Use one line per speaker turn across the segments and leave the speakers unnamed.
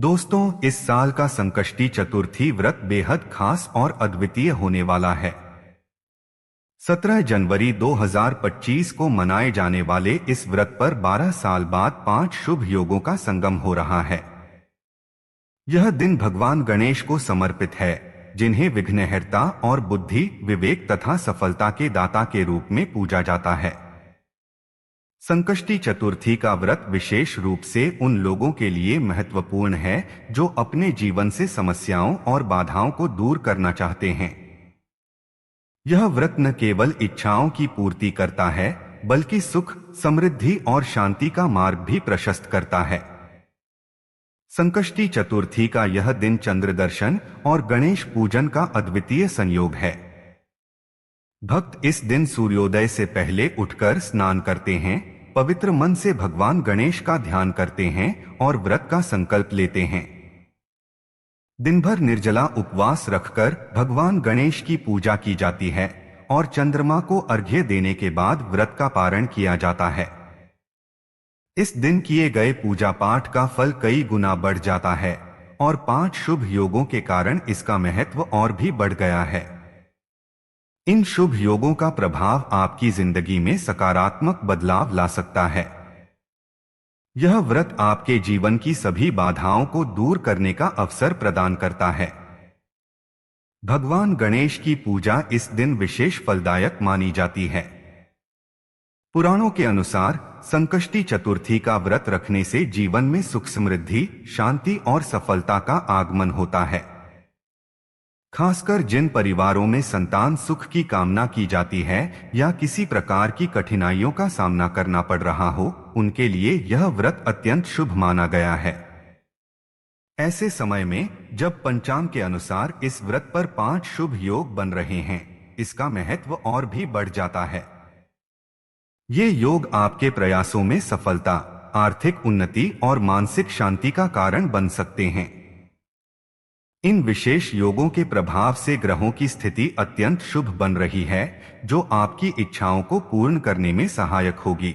दोस्तों, इस साल का संकष्टी चतुर्थी व्रत बेहद खास और अद्वितीय होने वाला है। 17 जनवरी 2025 को मनाए जाने वाले इस व्रत पर 12 साल बाद 5 शुभ योगों का संगम हो रहा है। यह दिन भगवान गणेश को समर्पित है, जिन्हें विघ्नहर्ता और बुद्धि, विवेक तथा सफलता के दाता के रूप में पूजा जाता है। संकष्टी चतुर्थी का व्रत विशेष रूप से उन लोगों के लिए महत्वपूर्ण है जो अपने जीवन से समस्याओं और बाधाओं को दूर करना चाहते हैं। यह व्रत न केवल इच्छाओं की पूर्ति करता है, बल्कि सुख, समृद्धि और शांति का मार्ग भी प्रशस्त करता है। संकष्टी चतुर्थी का यह दिन चंद्र दर्शन और गणेश पूजन का अद्वितीय संयोग है। भक्त इस दिन सूर्योदय से पहले उठकर स्नान करते हैं, पवित्र मन से भगवान गणेश का ध्यान करते हैं और व्रत का संकल्प लेते हैं। दिन भर निर्जला उपवास रखकर भगवान गणेश की पूजा की जाती है और चंद्रमा को अर्घ्य देने के बाद व्रत का पारण किया जाता है। इस दिन किए गए पूजा पाठ का फल कई गुना बढ़ जाता है और 5 शुभ योगों के कारण इसका महत्व और भी बढ़ गया है। इन शुभ योगों का प्रभाव आपकी जिंदगी में सकारात्मक बदलाव ला सकता है। यह व्रत आपके जीवन की सभी बाधाओं को दूर करने का अवसर प्रदान करता है। भगवान गणेश की पूजा इस दिन विशेष फलदायक मानी जाती है। पुराणों के अनुसार संकष्टी चतुर्थी का व्रत रखने से जीवन में सुख, समृद्धि, शांति और सफलता का आगमन होता है। खासकर जिन परिवारों में संतान सुख की कामना की जाती है या किसी प्रकार की कठिनाइयों का सामना करना पड़ रहा हो, उनके लिए यह व्रत अत्यंत शुभ माना गया है। ऐसे समय में जब पंचांग के अनुसार इस व्रत पर 5 शुभ योग बन रहे हैं, इसका महत्व और भी बढ़ जाता है। ये योग आपके प्रयासों में सफलता, आर्थिक उन्नति और मानसिक शांति का कारण बन सकते हैं। इन विशेष योगों के प्रभाव से ग्रहों की स्थिति अत्यंत शुभ बन रही है, जो आपकी इच्छाओं को पूर्ण करने में सहायक होगी।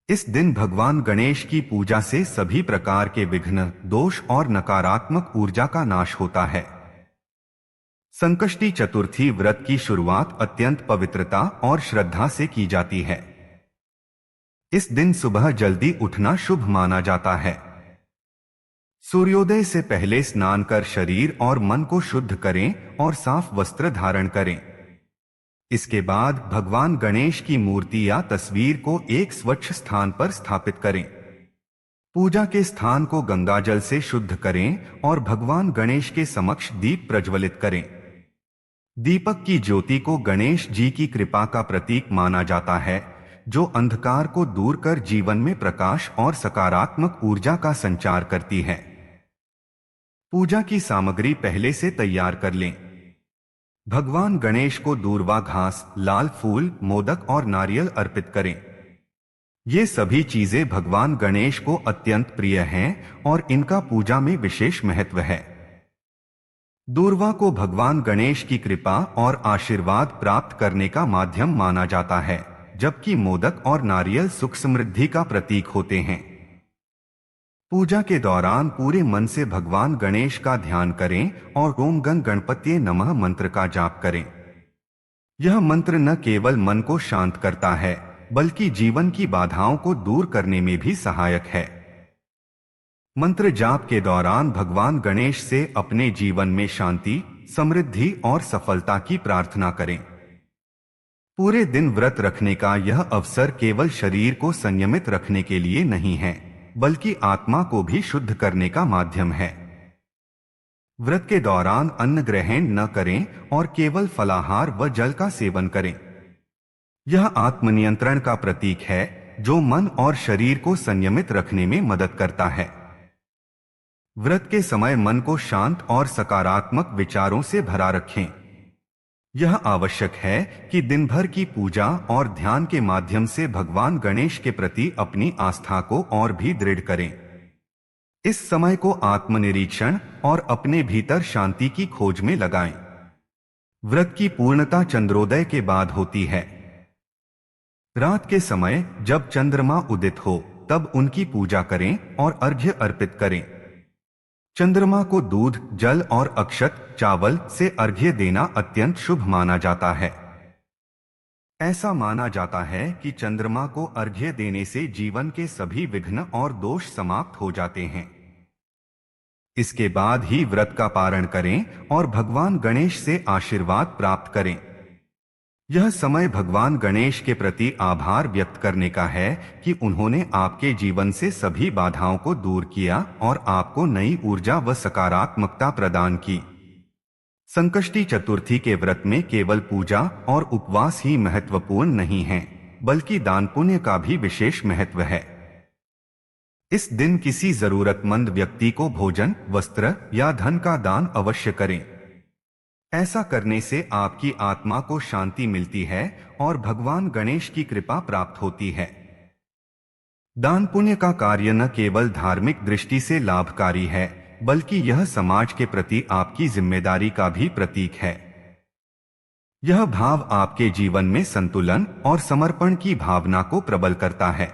इस दिन भगवान गणेश की पूजा से सभी प्रकार के विघ्न, दोष और नकारात्मक ऊर्जा का नाश होता है। संकष्टी चतुर्थी व्रत की शुरुआत अत्यंत पवित्रता और श्रद्धा से की जाती है। इस दिन सुबह जल्दी उठना शुभ माना जाता है। सूर्योदय से पहले स्नान कर शरीर और मन को शुद्ध करें और साफ वस्त्र धारण करें। इसके बाद भगवान गणेश की मूर्ति या तस्वीर को एक स्वच्छ स्थान पर स्थापित करें। पूजा के स्थान को गंगाजल से शुद्ध करें और भगवान गणेश के समक्ष दीप प्रज्वलित करें। दीपक की ज्योति को गणेश जी की कृपा का प्रतीक माना जाता है, जो अंधकार को दूर कर जीवन में प्रकाश और सकारात्मक ऊर्जा का संचार करती है। पूजा की सामग्री पहले से तैयार कर लें। भगवान गणेश को दूर्वा घास, लाल फूल, मोदक और नारियल अर्पित करें। ये सभी चीजें भगवान गणेश को अत्यंत प्रिय हैं और इनका पूजा में विशेष महत्व है। दूर्वा को भगवान गणेश की कृपा और आशीर्वाद प्राप्त करने का माध्यम माना जाता है, जबकि मोदक और नारियल सुख, समृद्धि का प्रतीक होते हैं। पूजा के दौरान पूरे मन से भगवान गणेश का ध्यान करें और ओम गं गणपतये नमः मंत्र का जाप करें। यह मंत्र न केवल मन को शांत करता है, बल्कि जीवन की बाधाओं को दूर करने में भी सहायक है। मंत्र जाप के दौरान भगवान गणेश से अपने जीवन में शांति, समृद्धि और सफलता की प्रार्थना करें। पूरे दिन व्रत रखने का यह अवसर केवल शरीर को संयमित रखने के लिए नहीं है, बल्कि आत्मा को भी शुद्ध करने का माध्यम है। व्रत के दौरान अन्न ग्रहण न करें और केवल फलाहार व जल का सेवन करें। यह आत्मनियंत्रण का प्रतीक है, जो मन और शरीर को संयमित रखने में मदद करता है। व्रत के समय मन को शांत और सकारात्मक विचारों से भरा रखें। यह आवश्यक है कि दिन भर की पूजा और ध्यान के माध्यम से भगवान गणेश के प्रति अपनी आस्था को और भी दृढ़ करें। इस समय को आत्मनिरीक्षण और अपने भीतर शांति की खोज में लगाएं। व्रत की पूर्णता चंद्रोदय के बाद होती है। रात के समय जब चंद्रमा उदित हो, तब उनकी पूजा करें और अर्घ्य अर्पित करें। चंद्रमा को दूध, जल और अक्षत चावल से अर्घ्य देना अत्यंत शुभ माना जाता है। ऐसा माना जाता है कि चंद्रमा को अर्घ्य देने से जीवन के सभी विघ्न और दोष समाप्त हो जाते हैं। इसके बाद ही व्रत का पारण करें और भगवान गणेश से आशीर्वाद प्राप्त करें। यह समय भगवान गणेश के प्रति आभार व्यक्त करने का है कि उन्होंने आपके जीवन से सभी बाधाओं को दूर किया और आपको नई ऊर्जा व सकारात्मकता प्रदान की। संकष्टी चतुर्थी के व्रत में केवल पूजा और उपवास ही महत्वपूर्ण नहीं है, बल्कि दान पुण्य का भी विशेष महत्व है। इस दिन किसी जरूरतमंद व्यक्ति को भोजन, वस्त्र या धन का दान अवश्य करें। ऐसा करने से आपकी आत्मा को शांति मिलती है और भगवान गणेश की कृपा प्राप्त होती है। दान पुण्य का कार्य न केवल धार्मिक दृष्टि से लाभकारी है, बल्कि यह समाज के प्रति आपकी जिम्मेदारी का भी प्रतीक है। यह भाव आपके जीवन में संतुलन और समर्पण की भावना को प्रबल करता है।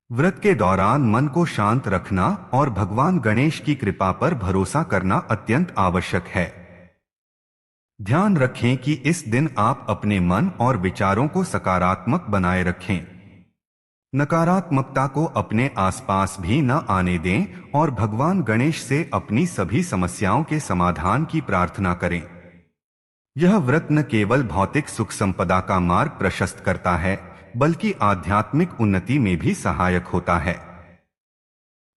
व्रत के दौरान मन को शांत रखना और भगवान गणेश की कृपा पर भरोसा करना अत्यंत आवश्यक है। ध्यान रखें कि इस दिन आप अपने मन और विचारों को सकारात्मक बनाए रखें। नकारात्मकता को अपने आसपास भी न आने दें और भगवान गणेश से अपनी सभी समस्याओं के समाधान की प्रार्थना करें। यह व्रत न केवल भौतिक सुख संपदा का मार्ग प्रशस्त करता है, बल्कि आध्यात्मिक उन्नति में भी सहायक होता है।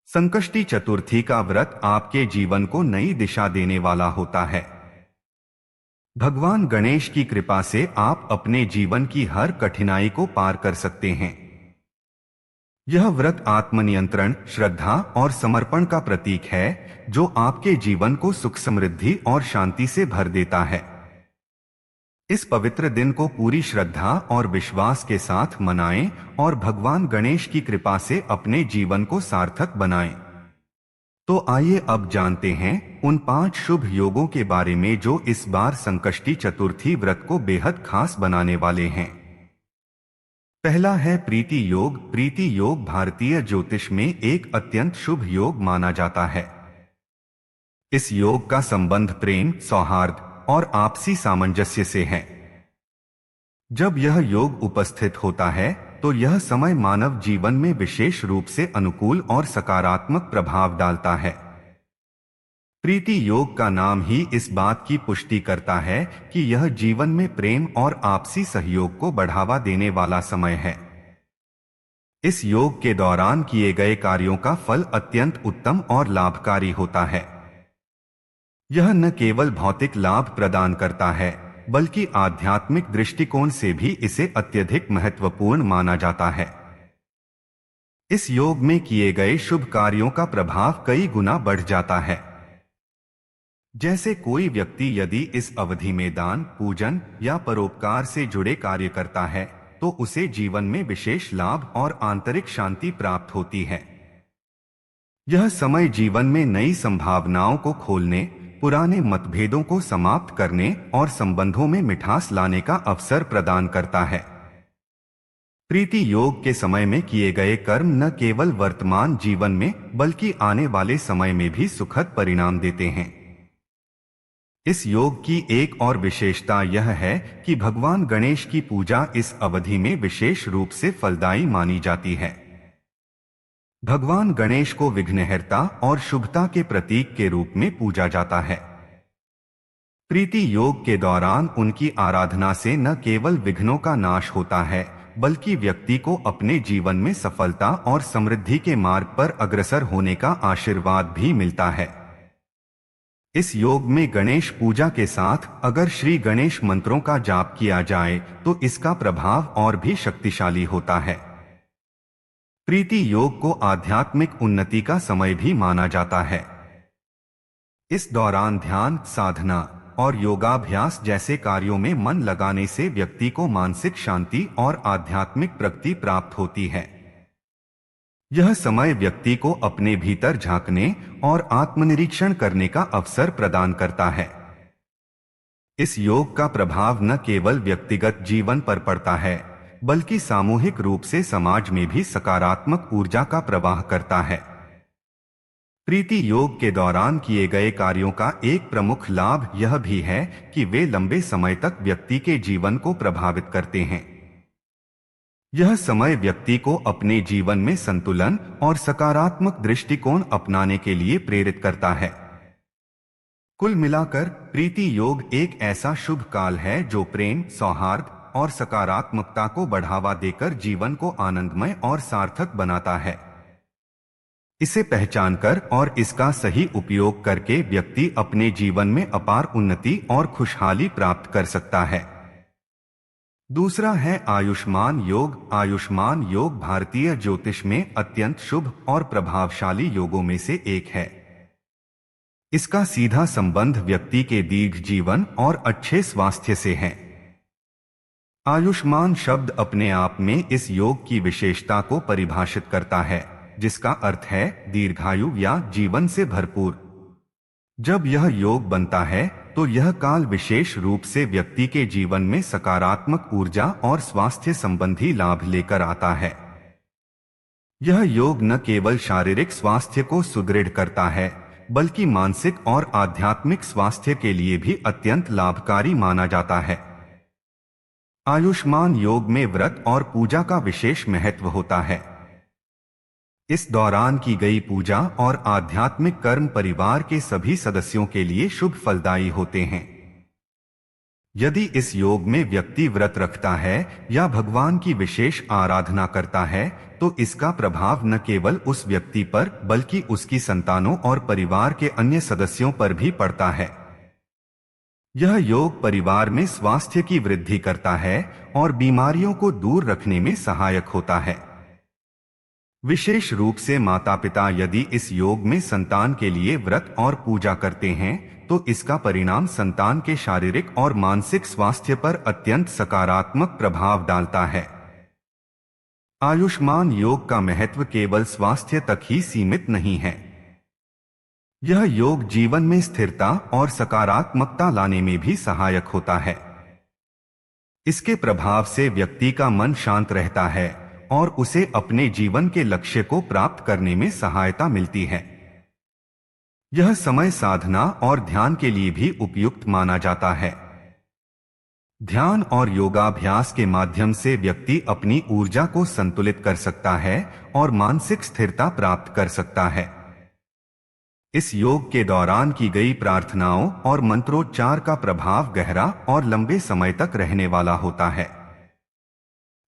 संकष्टी चतुर्थी का व्रत आपके जीवन को नई दिशा देने वाला होता है। भगवान गणेश की कृपा से आप अपने जीवन की हर कठिनाई को पार कर सकते हैं। यह व्रत आत्मनियंत्रण, श्रद्धा और समर्पण का प्रतीक है, जो आपके जीवन को सुख, समृद्धि और शांति से भर देता है। इस पवित्र दिन को पूरी श्रद्धा और विश्वास के साथ मनाएं और भगवान गणेश की कृपा से अपने जीवन को सार्थक बनाएं। तो आइए अब जानते हैं उन 5 शुभ योगों के बारे में जो इस बार संकष्टी चतुर्थी व्रत को बेहद खास बनाने वाले हैं। पहला है प्रीति योग। प्रीति योग भारतीय ज्योतिष में एक अत्यंत शुभ योग माना जाता है। इस योग का संबंध प्रेम, सौहार्द और आपसी सामंजस्य से है। जब यह योग उपस्थित होता है तो यह समय मानव जीवन में विशेष रूप से अनुकूल और सकारात्मक प्रभाव डालता है। प्रीति योग का नाम ही इस बात की पुष्टि करता है कि यह जीवन में प्रेम और आपसी सहयोग को बढ़ावा देने वाला समय है। इस योग के दौरान किए गए कार्यों का फल अत्यंत उत्तम और लाभकारी होता है। यह न केवल भौतिक लाभ प्रदान करता है, बल्कि आध्यात्मिक दृष्टिकोण से भी इसे अत्यधिक महत्वपूर्ण माना जाता है। इस योग में किए गए शुभ कार्यों का प्रभाव कई गुना बढ़ जाता है। जैसे कोई व्यक्ति यदि इस अवधि में दान, पूजन या परोपकार से जुड़े कार्य करता है तो उसे जीवन में विशेष लाभ और आंतरिक शांति प्राप्त होती है। यह समय जीवन में नई संभावनाओं को खोलने, पुराने मतभेदों को समाप्त करने और संबंधों में मिठास लाने का अवसर प्रदान करता है। प्रीति योग के समय में किए गए कर्म न केवल वर्तमान जीवन में बल्कि आने वाले समय में भी सुखद परिणाम देते हैं। इस योग की एक और विशेषता यह है कि भगवान गणेश की पूजा इस अवधि में विशेष रूप से फलदायी मानी जाती है। भगवान गणेश को विघ्नहर्ता और शुभता के प्रतीक के रूप में पूजा जाता है। प्रीति योग के दौरान उनकी आराधना से न केवल विघ्नों का नाश होता है, बल्कि व्यक्ति को अपने जीवन में सफलता और समृद्धि के मार्ग पर अग्रसर होने का आशीर्वाद भी मिलता है। इस योग में गणेश पूजा के साथ अगर श्री गणेश मंत्रों का जाप किया जाए तो इसका प्रभाव और भी शक्तिशाली होता है। प्रीति योग को आध्यात्मिक उन्नति का समय भी माना जाता है। इस दौरान ध्यान, साधना और योगाभ्यास जैसे कार्यों में मन लगाने से व्यक्ति को मानसिक शांति और आध्यात्मिक प्रगति प्राप्त होती है। यह समय व्यक्ति को अपने भीतर झांकने और आत्मनिरीक्षण करने का अवसर प्रदान करता है। इस योग का प्रभाव न केवल व्यक्तिगत जीवन पर पड़ता है, बल्कि सामूहिक रूप से समाज में भी सकारात्मक ऊर्जा का प्रवाह करता है। प्रीति योग के दौरान किए गए कार्यों का एक प्रमुख लाभ यह भी है कि वे लंबे समय तक व्यक्ति के जीवन को प्रभावित करते हैं। यह समय व्यक्ति को अपने जीवन में संतुलन और सकारात्मक दृष्टिकोण अपनाने के लिए प्रेरित करता है। कुल मिलाकर प्रीति योग एक ऐसा शुभ काल है जो प्रेम, सौहार्द और सकारात्मकता को बढ़ावा देकर जीवन को आनंदमय और सार्थक बनाता है। इसे पहचानकर और इसका सही उपयोग करके व्यक्ति अपने जीवन में अपार उन्नति और खुशहाली प्राप्त कर सकता है। दूसरा है आयुष्मान योग। आयुष्मान योग भारतीय ज्योतिष में अत्यंत शुभ और प्रभावशाली योगों में से एक है। इसका सीधा संबंध व्यक्ति के दीर्घ जीवन और अच्छे स्वास्थ्य से है। आयुष्मान शब्द अपने आप में इस योग की विशेषता को परिभाषित करता है, जिसका अर्थ है दीर्घायु या जीवन से भरपूर। जब यह योग बनता है तो यह काल विशेष रूप से व्यक्ति के जीवन में सकारात्मक ऊर्जा और स्वास्थ्य संबंधी लाभ लेकर आता है। यह योग न केवल शारीरिक स्वास्थ्य को सुदृढ़ करता है, बल्कि मानसिक और आध्यात्मिक स्वास्थ्य के लिए भी अत्यंत लाभकारी माना जाता है। आयुष्मान योग में व्रत और पूजा का विशेष महत्व होता है। इस दौरान की गई पूजा और आध्यात्मिक कर्म परिवार के सभी सदस्यों के लिए शुभ फलदायी होते हैं। यदि इस योग में व्यक्ति व्रत रखता है या भगवान की विशेष आराधना करता है तो इसका प्रभाव न केवल उस व्यक्ति पर बल्कि उसकी संतानों और परिवार के अन्य सदस्यों पर भी पड़ता है। यह योग परिवार में स्वास्थ्य की वृद्धि करता है और बीमारियों को दूर रखने में सहायक होता है। विशेष रूप से माता पिता यदि इस योग में संतान के लिए व्रत और पूजा करते हैं तो इसका परिणाम संतान के शारीरिक और मानसिक स्वास्थ्य पर अत्यंत सकारात्मक प्रभाव डालता है। आयुष्मान योग का महत्व केवल स्वास्थ्य तक ही सीमित नहीं है। यह योग जीवन में स्थिरता और सकारात्मकता लाने में भी सहायक होता है। इसके प्रभाव से व्यक्ति का मन शांत रहता है और उसे अपने जीवन के लक्ष्य को प्राप्त करने में सहायता मिलती है। यह समय साधना और ध्यान के लिए भी उपयुक्त माना जाता है। ध्यान और योगाभ्यास के माध्यम से व्यक्ति अपनी ऊर्जा को संतुलित कर सकता है और मानसिक स्थिरता प्राप्त कर सकता है। इस योग के दौरान की गई प्रार्थनाओं और मंत्रोच्चार का प्रभाव गहरा और लंबे समय तक रहने वाला होता है।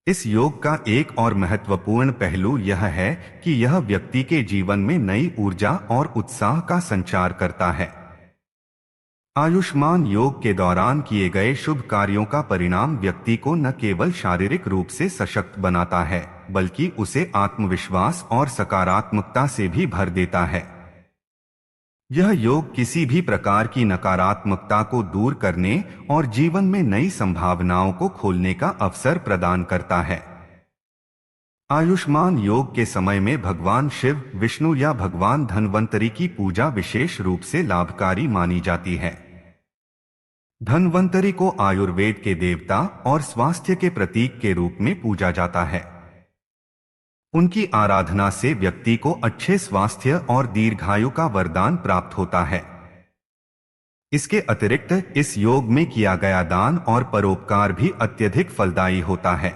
इस योग का एक और महत्वपूर्ण पहलू यह है कि यह व्यक्ति के जीवन में नई ऊर्जा और उत्साह का संचार करता है। आयुष्मान योग के दौरान किए गए शुभ कार्यों का परिणाम व्यक्ति को न केवल शारीरिक रूप से सशक्त बनाता है, बल्कि उसे आत्मविश्वास और सकारात्मकता से भी भर देता है। यह योग किसी भी प्रकार की नकारात्मकता को दूर करने और जीवन में नई संभावनाओं को खोलने का अवसर प्रदान करता है। आयुष्मान योग के समय में भगवान शिव, विष्णु या भगवान धन्वंतरी की पूजा विशेष रूप से लाभकारी मानी जाती है। धन्वंतरी को आयुर्वेद के देवता और स्वास्थ्य के प्रतीक के रूप में पूजा जाता है। उनकी आराधना से व्यक्ति को अच्छे स्वास्थ्य और दीर्घायु का वरदान प्राप्त होता है। इसके अतिरिक्त इस योग में किया गया दान और परोपकार भी अत्यधिक फलदायी होता है।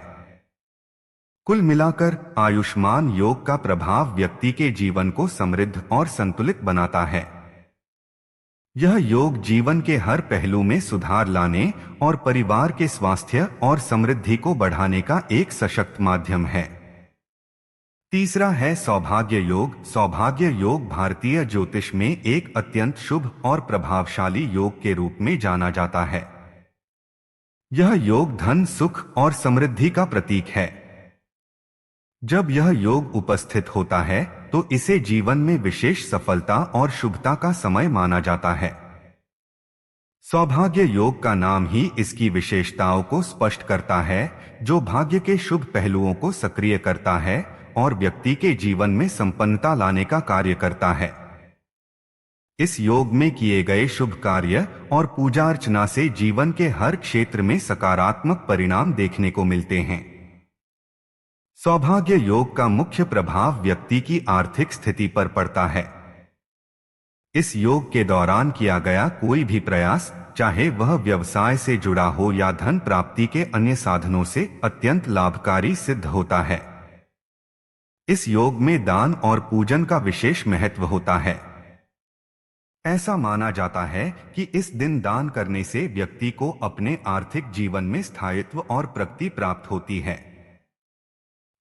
कुल मिलाकर आयुष्मान योग का प्रभाव व्यक्ति के जीवन को समृद्ध और संतुलित बनाता है। यह योग जीवन के हर पहलू में सुधार लाने और परिवार के स्वास्थ्य और समृद्धि को बढ़ाने का एक सशक्त माध्यम है। तीसरा है सौभाग्य योग। सौभाग्य योग भारतीय ज्योतिष में एक अत्यंत शुभ और प्रभावशाली योग के रूप में जाना जाता है। यह योग धन, सुख और समृद्धि का प्रतीक है। जब यह योग उपस्थित होता है तो इसे जीवन में विशेष सफलता और शुभता का समय माना जाता है। सौभाग्य योग का नाम ही इसकी विशेषताओं को स्पष्ट करता है, जो भाग्य के शुभ पहलुओं को सक्रिय करता है और व्यक्ति के जीवन में संपन्नता लाने का कार्य करता है। इस योग में किए गए शुभ कार्य और पूजा अर्चना से जीवन के हर क्षेत्र में सकारात्मक परिणाम देखने को मिलते हैं। सौभाग्य योग का मुख्य प्रभाव व्यक्ति की आर्थिक स्थिति पर पड़ता है। इस योग के दौरान किया गया कोई भी प्रयास, चाहे वह व्यवसाय से जुड़ा हो या धन प्राप्ति के अन्य साधनों से, अत्यंत लाभकारी सिद्ध होता है। इस योग में दान और पूजन का विशेष महत्व होता है। ऐसा माना जाता है कि इस दिन दान करने से व्यक्ति को अपने आर्थिक जीवन में स्थायित्व और प्रगति प्राप्त होती है।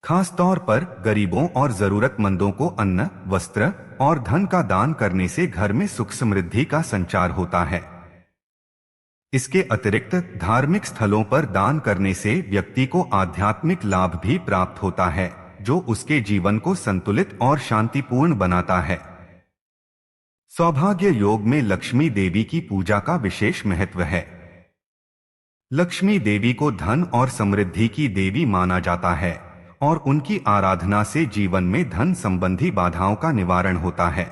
खासतौर पर गरीबों और जरूरतमंदों को अन्न, वस्त्र और धन का दान करने से घर में सुख समृद्धि का संचार होता है। इसके अतिरिक्त धार्मिक स्थलों पर दान करने से व्यक्ति को आध्यात्मिक लाभ भी प्राप्त होता है, जो उसके जीवन को संतुलित और शांतिपूर्ण बनाता है। सौभाग्य योग में लक्ष्मी देवी की पूजा का विशेष महत्व है। लक्ष्मी देवी को धन और समृद्धि की देवी माना जाता है और उनकी आराधना से जीवन में धन संबंधी बाधाओं का निवारण होता है।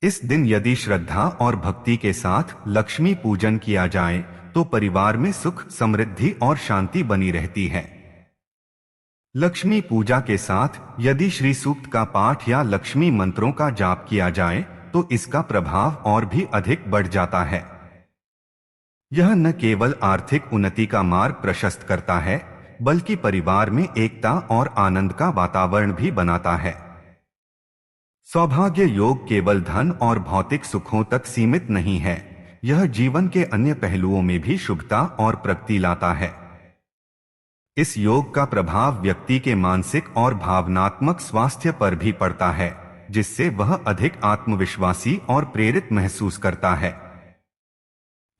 इस दिन यदि श्रद्धा और भक्ति के साथ लक्ष्मी पूजन किया जाए तो परिवार में सुख, समृद्धि और शांति बनी रहती है। लक्ष्मी पूजा के साथ यदि श्री सूक्त का पाठ या लक्ष्मी मंत्रों का जाप किया जाए तो इसका प्रभाव और भी अधिक बढ़ जाता है। यह न केवल आर्थिक उन्नति का मार्ग प्रशस्त करता है, बल्कि परिवार में एकता और आनंद का वातावरण भी बनाता है। सौभाग्य योग केवल धन और भौतिक सुखों तक सीमित नहीं है, यह जीवन के अन्य पहलुओं में भी शुभता और प्रगति लाता है। इस योग का प्रभाव व्यक्ति के मानसिक और भावनात्मक स्वास्थ्य पर भी पड़ता है, जिससे वह अधिक आत्मविश्वासी और प्रेरित महसूस करता है।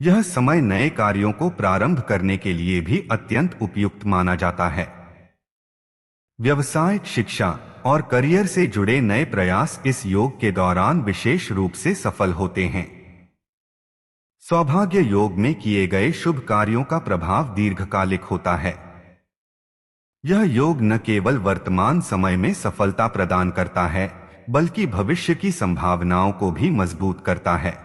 यह समय नए कार्यों को प्रारंभ करने के लिए भी अत्यंत उपयुक्त माना जाता है। व्यवसाय, शिक्षा और करियर से जुड़े नए प्रयास इस योग के दौरान विशेष रूप से सफल होते हैं। सौभाग्य योग में किए गए शुभ कार्यों का प्रभाव दीर्घकालिक होता है। यह योग न केवल वर्तमान समय में सफलता प्रदान करता है, बल्कि भविष्य की संभावनाओं को भी मजबूत करता है।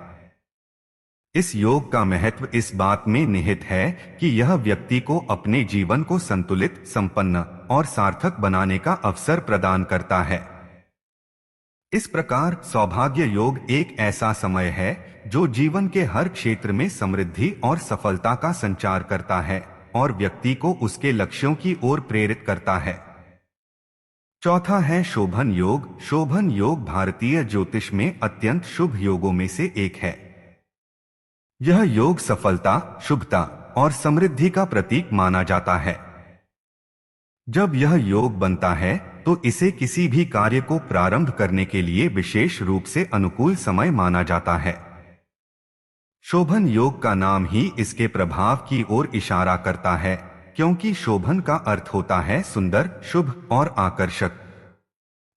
इस योग का महत्व इस बात में निहित है कि यह व्यक्ति को अपने जीवन को संतुलित, संपन्न और सार्थक बनाने का अवसर प्रदान करता है। इस प्रकार सौभाग्य योग एक ऐसा समय है जो जीवन के हर क्षेत्र में समृद्धि और सफलता का संचार करता है और व्यक्ति को उसके लक्ष्यों की ओर प्रेरित करता है। चौथा है शोभन योग। शोभन योग भारतीय ज्योतिष में अत्यंत शुभ योगों में से एक है। यह योग सफलता, शुभता और समृद्धि का प्रतीक माना जाता है। जब यह योग बनता है तो इसे किसी भी कार्य को प्रारंभ करने के लिए विशेष रूप से अनुकूल समय माना जाता है। शोभन योग का नाम ही इसके प्रभाव की ओर इशारा करता है, क्योंकि शोभन का अर्थ होता है सुंदर, शुभ और आकर्षक।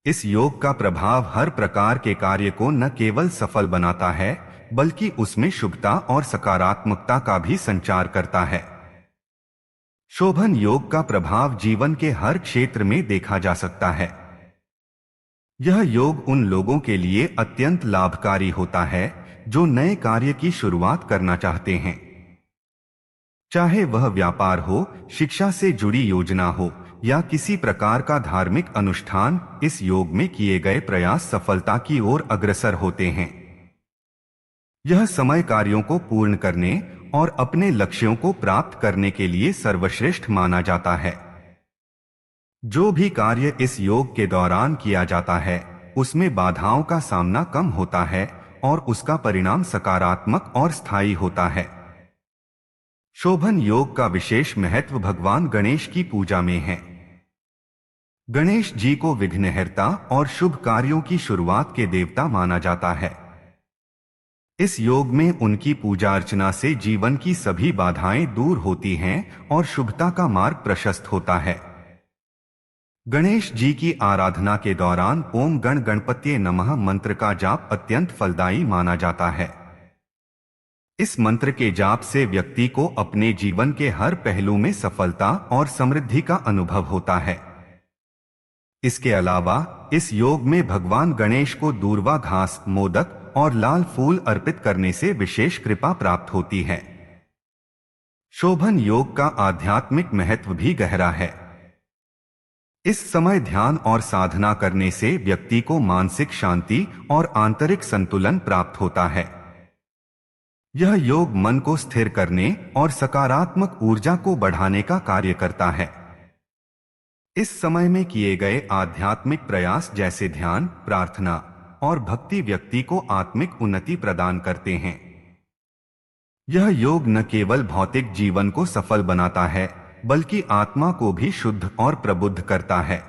इस योग का प्रभाव हर प्रकार के कार्य को न केवल सफल बनाता है, बल्कि उसमें शुभता और सकारात्मकता का भी संचार करता है। शोभन योग का प्रभाव जीवन के हर क्षेत्र में देखा जा सकता है। यह योग उन लोगों के लिए अत्यंत लाभकारी होता है जो नए कार्य की शुरुआत करना चाहते हैं। चाहे वह व्यापार हो, शिक्षा से जुड़ी योजना हो या किसी प्रकार का धार्मिक अनुष्ठान, इस योग में किए गए प्रयास सफलता की ओर अग्रसर होते हैं। यह समय कार्यों को पूर्ण करने और अपने लक्ष्यों को प्राप्त करने के लिए सर्वश्रेष्ठ माना जाता है। जो भी कार्य इस योग के दौरान किया जाता है, उसमें बाधाओं का सामना कम होता है और उसका परिणाम सकारात्मक और स्थायी होता है। शोभन योग का विशेष महत्व भगवान गणेश की पूजा में है। गणेश जी को विघ्नहर्ता और शुभ कार्यों की शुरुआत के देवता माना जाता है। इस योग में उनकी पूजा अर्चना से जीवन की सभी बाधाएं दूर होती हैं और शुभता का मार्ग प्रशस्त होता है। गणेश जी की आराधना के दौरान ओम गण गणपतये नमः मंत्र का जाप अत्यंत फलदायी माना जाता है। इस मंत्र के जाप से व्यक्ति को अपने जीवन के हर पहलू में सफलता और समृद्धि का अनुभव होता है। इसके अलावा इस योग में भगवान गणेश को दूर्वा घास, मोदक और लाल फूल अर्पित करने से विशेष कृपा प्राप्त होती है। शोभन योग का आध्यात्मिक महत्व भी गहरा है। इस समय ध्यान और साधना करने से व्यक्ति को मानसिक शांति और आंतरिक संतुलन प्राप्त होता है। यह योग मन को स्थिर करने और सकारात्मक ऊर्जा को बढ़ाने का कार्य करता है। इस समय में किए गए आध्यात्मिक प्रयास जैसे ध्यान, प्रार्थना और भक्ति व्यक्ति को आत्मिक उन्नति प्रदान करते हैं। यह योग न केवल भौतिक जीवन को सफल बनाता है, बल्कि आत्मा को भी शुद्ध और प्रबुद्ध करता है।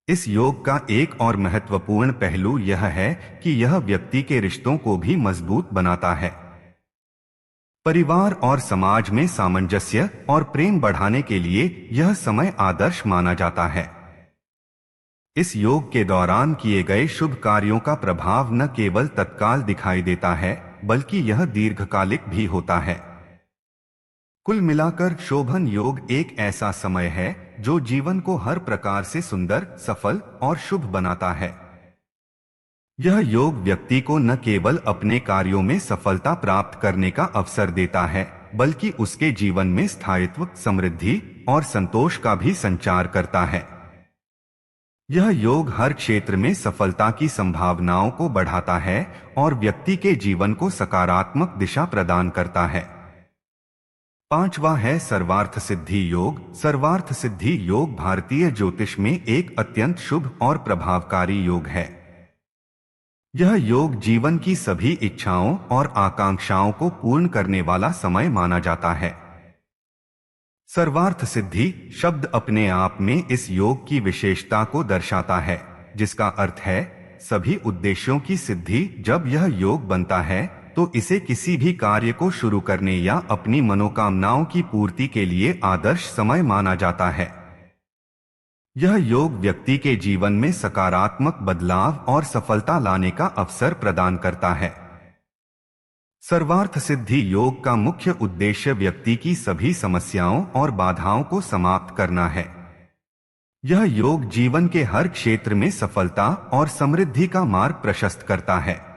इस योग का एक और महत्वपूर्ण पहलू यह है कि यह व्यक्ति के रिश्तों को भी मजबूत बनाता है। परिवार और समाज में सामंजस्य और प्रेम बढ़ाने के लिए यह समय आदर्श माना जाता है। इस योग के दौरान किए गए शुभ कार्यों का प्रभाव न केवल तत्काल दिखाई देता है, बल्कि यह दीर्घकालिक भी होता है। कुल मिलाकर शोभन योग एक ऐसा समय है जो जीवन को हर प्रकार से सुंदर, सफल और शुभ बनाता है। यह योग व्यक्ति को न केवल अपने कार्यों में सफलता प्राप्त करने का अवसर देता है, बल्कि उसके जीवन में स्थायित्व, समृद्धि और संतोष का भी संचार करता है। यह योग हर क्षेत्र में सफलता की संभावनाओं को बढ़ाता है और व्यक्ति के जीवन को सकारात्मक दिशा प्रदान करता है। पांचवा है सर्वार्थ सिद्धि योग। सर्वार्थ सिद्धि योग भारतीय ज्योतिष में एक अत्यंत शुभ और प्रभावकारी योग है। यह योग जीवन की सभी इच्छाओं और आकांक्षाओं को पूर्ण करने वाला समय माना जाता है। सर्वार्थ सिद्धि शब्द अपने आप में इस योग की विशेषता को दर्शाता है, जिसका अर्थ है सभी उद्देश्यों की सिद्धि। जब यह योग बनता है तो इसे किसी भी कार्य को शुरू करने या अपनी मनोकामनाओं की पूर्ति के लिए आदर्श समय माना जाता है। यह योग व्यक्ति के जीवन में सकारात्मक बदलाव और सफलता लाने का अवसर प्रदान करता है। सर्वार्थ सिद्धि योग का मुख्य उद्देश्य व्यक्ति की सभी समस्याओं और बाधाओं को समाप्त करना है। यह योग जीवन के हर क्षेत्र में सफलता और समृद्धि का मार्ग प्रशस्त करता है।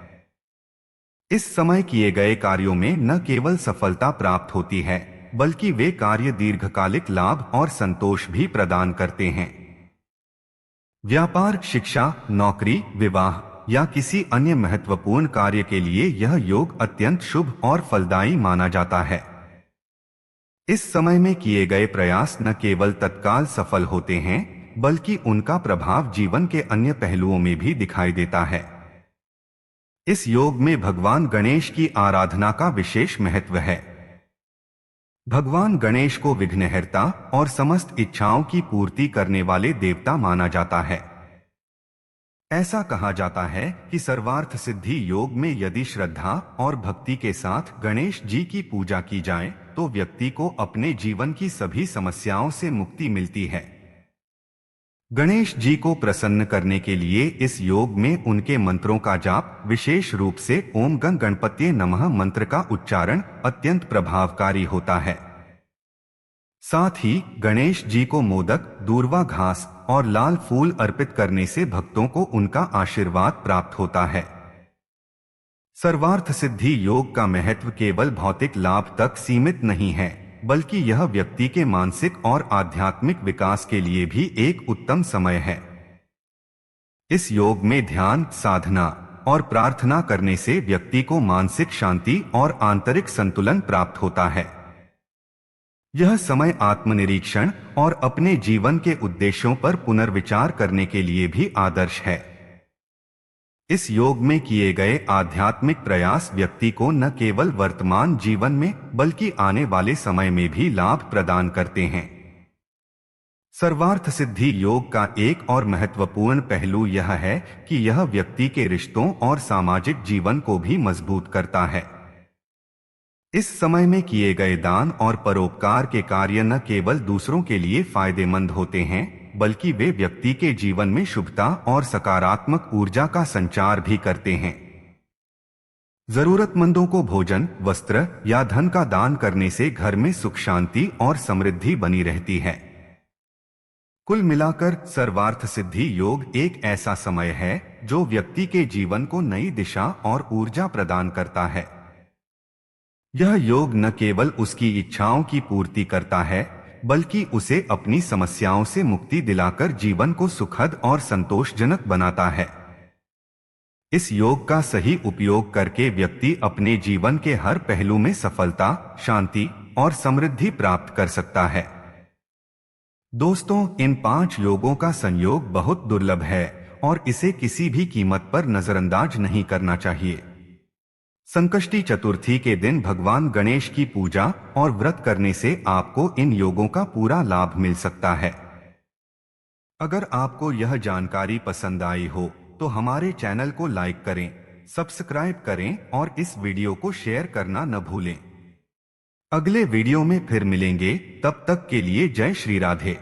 इस समय किए गए कार्यों में न केवल सफलता प्राप्त होती है, बल्कि वे कार्य दीर्घकालिक लाभ और संतोष भी प्रदान करते हैं। व्यापार, शिक्षा, नौकरी, विवाह या किसी अन्य महत्वपूर्ण कार्य के लिए यह योग अत्यंत शुभ और फलदायी माना जाता है। इस समय में किए गए प्रयास न केवल तत्काल सफल होते हैं, बल्कि उनका प्रभाव जीवन के अन्य पहलुओं में भी दिखाई देता है। इस योग में भगवान गणेश की आराधना का विशेष महत्व है। भगवान गणेश को विघ्नहर्ता और समस्त इच्छाओं की पूर्ति करने वाले देवता माना जाता है। ऐसा कहा जाता है कि सर्वार्थ सिद्धि योग में यदि श्रद्धा और भक्ति के साथ गणेश जी की पूजा की जाए तो व्यक्ति को अपने जीवन की सभी समस्याओं से मुक्ति मिलती है। गणेश जी को प्रसन्न करने के लिए इस योग में उनके मंत्रों का जाप, विशेष रूप से ओम गं गणपतये नमः मंत्र का उच्चारण अत्यंत प्रभावकारी होता है। साथ ही गणेश जी को मोदक, दूर्वा घास और लाल फूल अर्पित करने से भक्तों को उनका आशीर्वाद प्राप्त होता है। सर्वार्थ सिद्धि योग का महत्व केवल भौतिक लाभ तक सीमित नहीं है, बल्कि यह व्यक्ति के मानसिक और आध्यात्मिक विकास के लिए भी एक उत्तम समय है। इस योग में ध्यान, साधना और प्रार्थना करने से व्यक्ति को मानसिक शांति और आंतरिक संतुलन प्राप्त होता है। यह समय आत्मनिरीक्षण और अपने जीवन के उद्देश्यों पर पुनर्विचार करने के लिए भी आदर्श है। इस योग में किए गए आध्यात्मिक प्रयास व्यक्ति को न केवल वर्तमान जीवन में, बल्कि आने वाले समय में भी लाभ प्रदान करते हैं। सर्वार्थ सिद्धि योग का एक और महत्वपूर्ण पहलू यह है कि यह व्यक्ति के रिश्तों और सामाजिक जीवन को भी मजबूत करता है। इस समय में किए गए दान और परोपकार के कार्य न केवल दूसरों के लिए फायदेमंद होते हैं, बल्कि वे व्यक्ति के जीवन में शुभता और सकारात्मक ऊर्जा का संचार भी करते हैं। जरूरतमंदों को भोजन, वस्त्र या धन का दान करने से घर में सुख, शांति और समृद्धि बनी रहती है। कुल मिलाकर सर्वार्थ सिद्धि योग एक ऐसा समय है जो व्यक्ति के जीवन को नई दिशा और ऊर्जा प्रदान करता है। यह योग न केवल उसकी इच्छाओं की पूर्ति करता है, बल्कि उसे अपनी समस्याओं से मुक्ति दिलाकर जीवन को सुखद और संतोषजनक बनाता है। इस योग का सही उपयोग करके व्यक्ति अपने जीवन के हर पहलू में सफलता, शांति और समृद्धि प्राप्त कर सकता है। दोस्तों, इन 5 योगों का संयोग बहुत दुर्लभ है और इसे किसी भी कीमत पर नजरअंदाज नहीं करना चाहिए। संकष्टी चतुर्थी के दिन भगवान गणेश की पूजा और व्रत करने से आपको इन योगों का पूरा लाभ मिल सकता है। अगर आपको यह जानकारी पसंद आई हो तो हमारे चैनल को लाइक करें, सब्सक्राइब करें और इस वीडियो को शेयर करना न भूलें। अगले वीडियो में फिर मिलेंगे, तब तक के लिए जय श्री राधे।